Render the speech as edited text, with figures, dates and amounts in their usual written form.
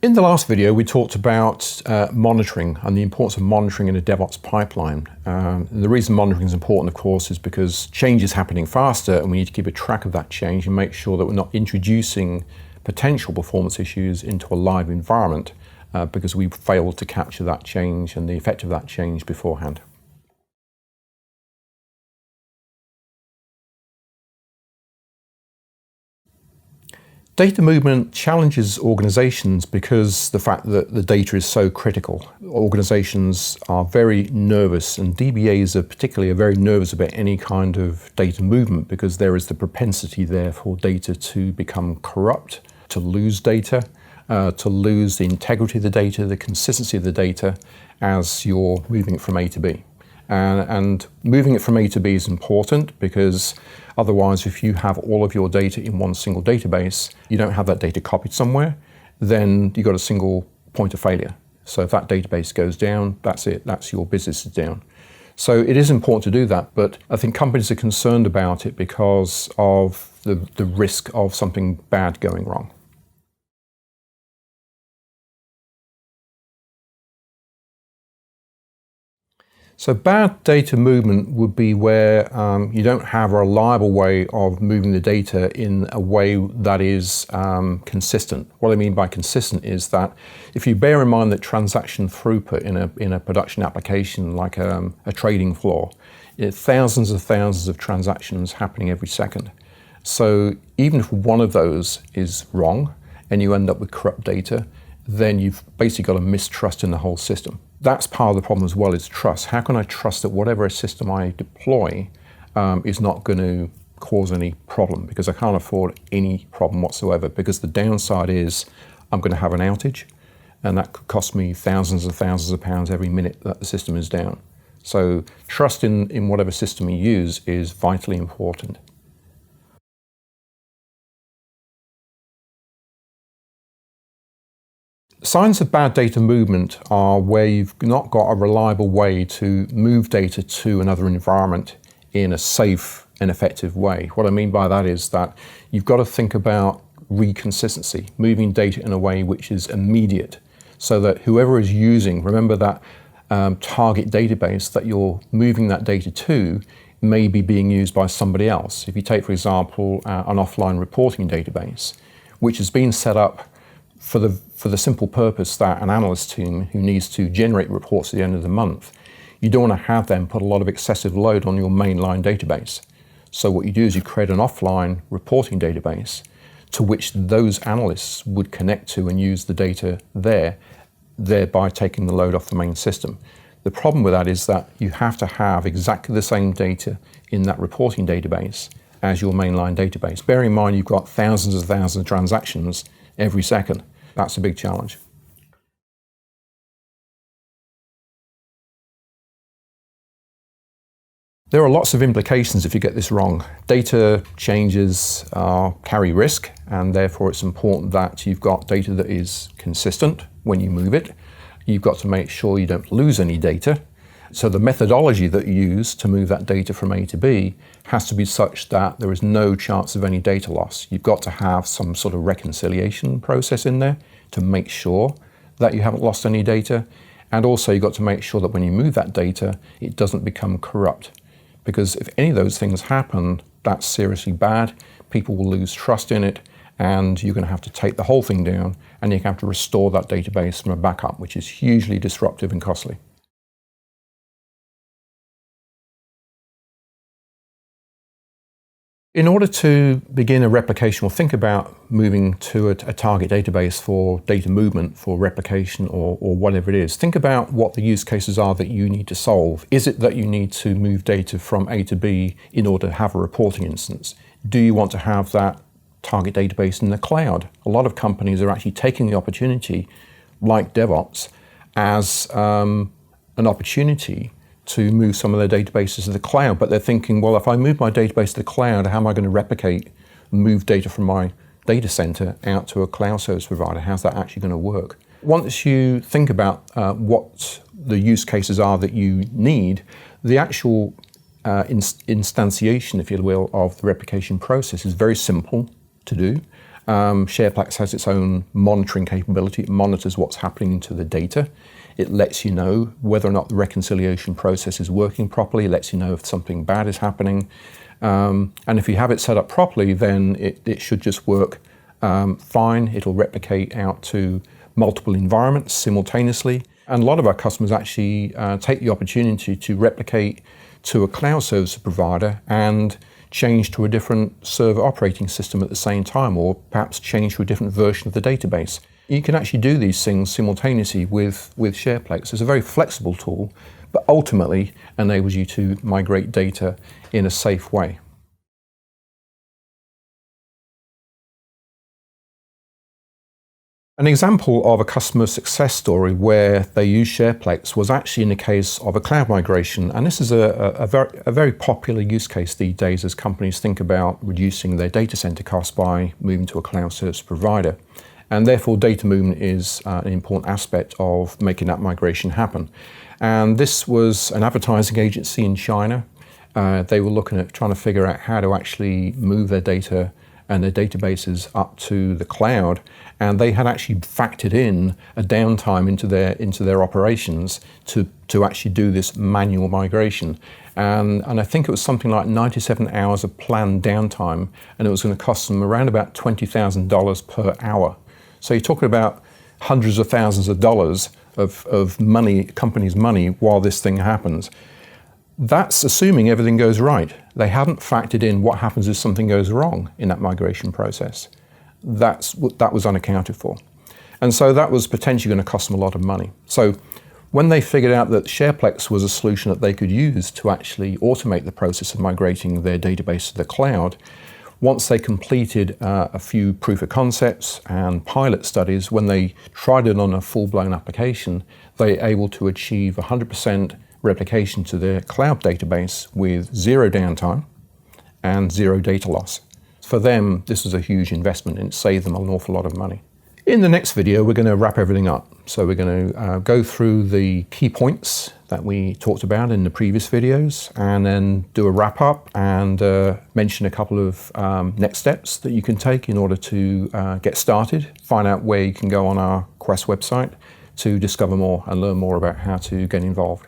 In the last video, we talked about monitoring and the importance of monitoring in a DevOps pipeline. And the reason monitoring is important, of course, is because change is happening faster and we need to keep a track of that change and make sure that we're not introducing potential performance issues into a live environment because we've failed to capture that change and the effect of that change beforehand. Data movement challenges organizations because the fact that the data is so critical. Organizations are very nervous, and DBAs particularly are very nervous about any kind of data movement because there is the propensity there for data to become corrupt, to lose data, to lose the integrity of the data, the consistency of the data as you're moving it from A to B. And moving it from A to B is important because otherwise, if you have all of your data in one single database, you don't have that data copied somewhere, then you've got a single point of failure. So if that database goes down, that's it, that's your business is down. So it is important to do that, but I think companies are concerned about it because of the risk of something bad going wrong. So bad data movement would be where you don't have a reliable way of moving the data in a way that is consistent. What I mean by consistent is that if you bear in mind that transaction throughput in a production application like a trading floor, thousands of transactions happening every second. So even if one of those is wrong and you end up with corrupt data, then you've basically got a mistrust in the whole system. That's part of the problem as well, is trust. How can I trust that whatever system I deploy is not going to cause any problem? Because I can't afford any problem whatsoever, because the downside is I'm going to have an outage, and that could cost me thousands of pounds every minute that the system is down. So trust in whatever system you use is vitally important. Signs of bad data movement are where you've not got a reliable way to move data to another environment in a safe and effective way. What I mean by that is that you've got to think about reconsistency, moving data in a way which is immediate, so that whoever is using, remember that target database that you're moving that data to may be being used by somebody else. If you take, for example, an offline reporting database, which has been set up for the simple purpose that an analyst team who needs to generate reports at the end of the month, you don't want to have them put a lot of excessive load on your mainline database. So what you do is you create an offline reporting database to which those analysts would connect to and use the data there, thereby taking the load off the main system. The problem with that is that you have to have exactly the same data in that reporting database as your mainline database. Bear in mind you've got thousands of transactions every second. That's a big challenge. There are lots of implications if you get this wrong. Data changes carry risk, and therefore it's important that you've got data that is consistent when you move it. You've got to make sure you don't lose any data. So the methodology that you use to move that data from A to B has to be such that there is no chance of any data loss. You've got to have some sort of reconciliation process in there to make sure that you haven't lost any data. And also you've got to make sure that when you move that data, it doesn't become corrupt. Because if any of those things happen, that's seriously bad. People will lose trust in it, and you're going to have to take the whole thing down, and you have to restore that database from a backup, which is hugely disruptive and costly. In order to begin a replication or think about moving to a target database for data movement, for replication or whatever it is, think about what the use cases are that you need to solve. Is it that you need to move data from A to B in order to have a reporting instance? Do you want to have that target database in the cloud? A lot of companies are actually taking the opportunity, like DevOps, as an opportunity to move some of their databases to the cloud, but they're thinking, well, if I move my database to the cloud, how am I going to replicate, move data from my data center out to a cloud service provider? How's that actually going to work? Once you think about what the use cases are that you need, the actual instantiation, if you will, of the replication process is very simple to do. SharePlex has its own monitoring capability. It monitors what's happening to the data. It lets you know whether or not the reconciliation process is working properly. It lets you know if something bad is happening. And if you have it set up properly, then it should just work fine. It'll replicate out to multiple environments simultaneously. And a lot of our customers actually take the opportunity to replicate to a cloud service provider and change to a different server operating system at the same time, or perhaps change to a different version of the database. You can actually do these things simultaneously with SharePlex. It's a very flexible tool, but ultimately enables you to migrate data in a safe way. An example of a customer success story where they used SharePlex was actually in the case of a cloud migration. And this is a very popular use case these days as companies think about reducing their data center costs by moving to a cloud service provider. And therefore, data movement is an important aspect of making that migration happen. And this was an advertising agency in China. They were looking at trying to figure out how to actually move their data and their databases up to the cloud, and they had actually factored in a downtime into their operations to actually do this manual migration. And I think it was something like 97 hours of planned downtime, and it was going to cost them around about $20,000 per hour. So you're talking about hundreds of thousands of dollars of money, company's money, while this thing happens. That's assuming everything goes right. They haven't factored in what happens if something goes wrong in that migration process. That was unaccounted for. And so that was potentially going to cost them a lot of money. So when they figured out that SharePlex was a solution that they could use to actually automate the process of migrating their database to the cloud, once they completed a few proof of concepts and pilot studies, when they tried it on a full-blown application, they were able to achieve 100% replication to their cloud database with zero downtime and zero data loss. For them, this was a huge investment and it saved them an awful lot of money. In the next video, we're going to wrap everything up. So we're going to go through the key points that we talked about in the previous videos, and then do a wrap up and mention a couple of next steps that you can take in order to get started. Find out where you can go on our Quest website to discover more and learn more about how to get involved.